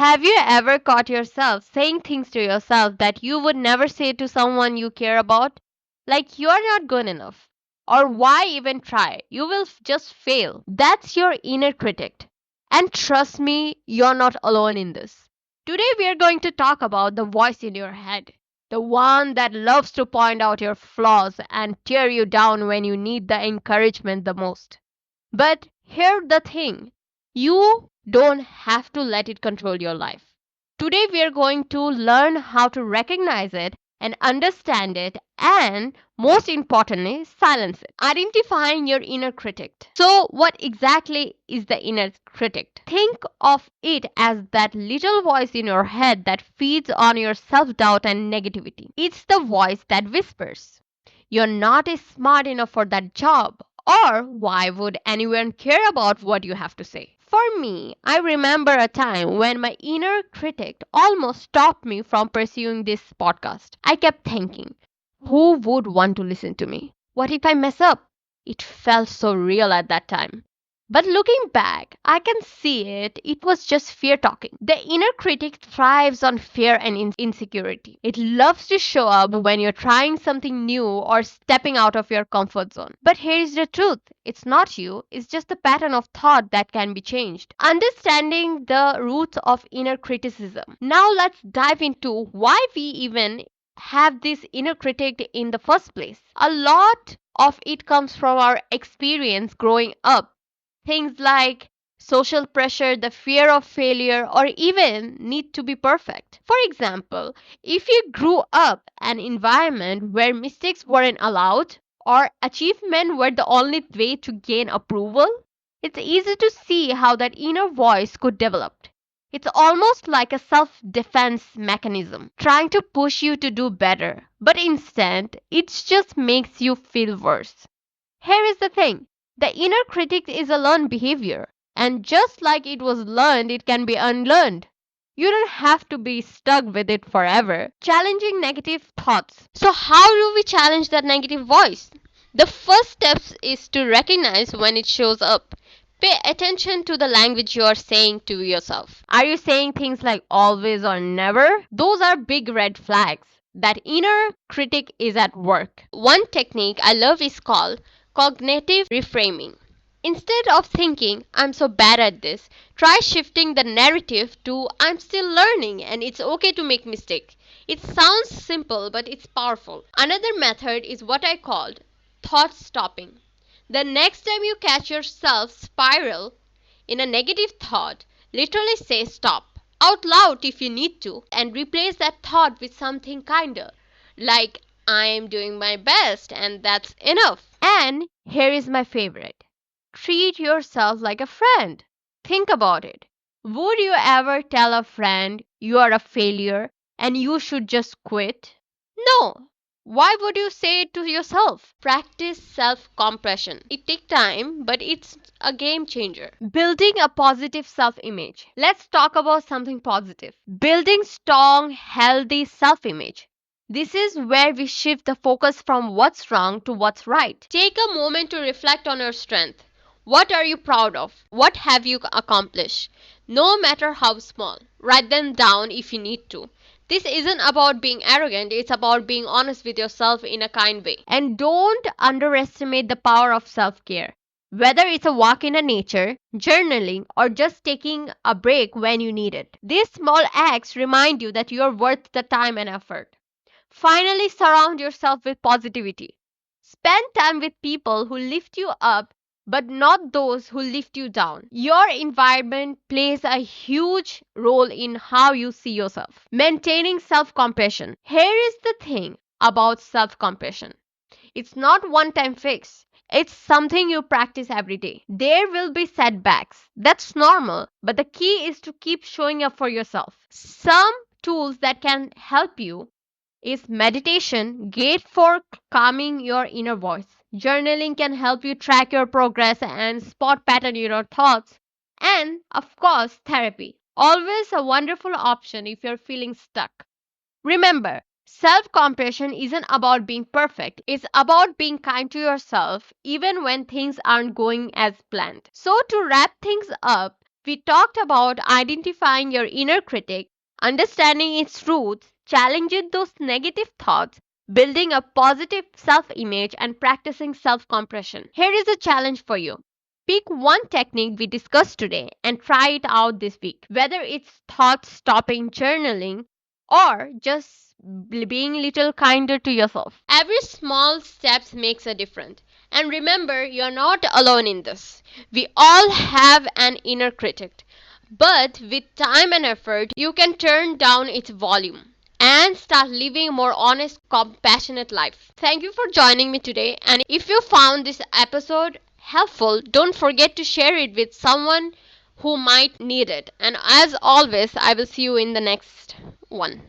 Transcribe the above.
Have you ever caught yourself saying things to yourself that you would never say to someone you care about? Like, you're not good enough. Or why even try? You will just fail. That's your inner critic. And trust me, you're not alone in this. Today, we are going to talk about the voice in your head. The one that loves to point out your flaws and tear you down when you need the encouragement the most. But here's the thing, you don't have to let it control your life. Today, we are going to learn how to recognize it and understand it, and most importantly, silence it. Identifying your inner critic. So, what exactly is the inner critic? Think of it as that little voice in your head that feeds on your self doubt and negativity. It's the voice that whispers, "You're not smart enough for that job," or "Why would anyone care about what you have to say?" For me, I remember a time when my inner critic almost stopped me from pursuing this podcast. I kept thinking, who would want to listen to me? What if I mess up? It felt so real at that time. But looking back, I can see it was just fear talking. The inner critic thrives on fear and insecurity. It loves to show up when you're trying something new or stepping out of your comfort zone. But here's the truth, it's not you, it's just a pattern of thought that can be changed. Understanding the roots of inner criticism. Now let's dive into why we even have this inner critic in the first place. A lot of it comes from our experience growing up. Things like social pressure, the fear of failure, or even need to be perfect. For example, if you grew up an environment where mistakes weren't allowed or achievement were the only way to gain approval, it's easy to see how that inner voice could develop. It's almost like a self defense mechanism, trying to push you to do better, but instead, it just makes you feel worse. Here is the thing, the inner critic is a learned behavior, and just like it was learned, it can be unlearned. You don't have to be stuck with it forever. Challenging negative thoughts. So, how do we challenge that negative voice? The first step is to recognize when it shows up. Pay attention to the language you are saying to yourself. Are you saying things like always or never? Those are big red flags. That inner critic is at work. One technique I love is called cognitive reframing. Instead of thinking, "I'm so bad at this," try shifting the narrative to, "I'm still learning and it's okay to make mistakes." It sounds simple, but it's powerful. Another method is what I called thought stopping. The next time you catch yourself spiral in a negative thought, literally say stop out loud if you need to, and replace that thought with something kinder, like, "I am doing my best and that's enough." And here is my favorite, treat yourself like a friend. Think about it. Would you ever tell a friend you are a failure and you should just quit? No. Why would you say it to yourself? Practice self-compassion. It takes time, but it's a game changer. Building a positive self-image. Let's talk about something positive. Building strong, healthy self-image. This is where we shift the focus from what's wrong to what's right. Take a moment to reflect on your strength. What are you proud of? What have you accomplished? No matter how small. Write them down if you need to. This isn't about being arrogant, it's about being honest with yourself in a kind way. And don't underestimate the power of self care. Whether it's a walk in the nature, journaling, or just taking a break when you need it. These small acts remind you that you're worth the time and effort. Finally, surround yourself with positivity. Spend time with people who lift you up, but not those who lift you down. Your environment plays a huge role in how you see yourself. Maintaining self compassion. Here is the thing about self compassion, it's not one time fix. It's something you practice every day. There will be setbacks. That's normal. But the key is to keep showing up for yourself. Some tools that can help you is meditation, great for calming your inner voice. Journaling can help you track your progress and spot pattern in your thoughts. And of course, therapy. Always a wonderful option if you're feeling stuck. Remember, self compassion isn't about being perfect, it's about being kind to yourself even when things aren't going as planned. So, to wrap things up, We talked about identifying your inner critic, understanding its roots, challenging those negative thoughts, building a positive self image, and practicing self compassion. Here is a challenge for you. Pick one technique we discussed today and try it out this week, whether it's thought stopping journaling or just being a little kinder to yourself. Every small step makes a difference. And remember, you're not alone in this. We all have an inner critic. But with time and effort, you can turn down its volume and start living a more honest, compassionate life. Thank you for joining me today. And if you found this episode helpful, don't forget to share it with someone who might need it. And as always, I will see you in the next one.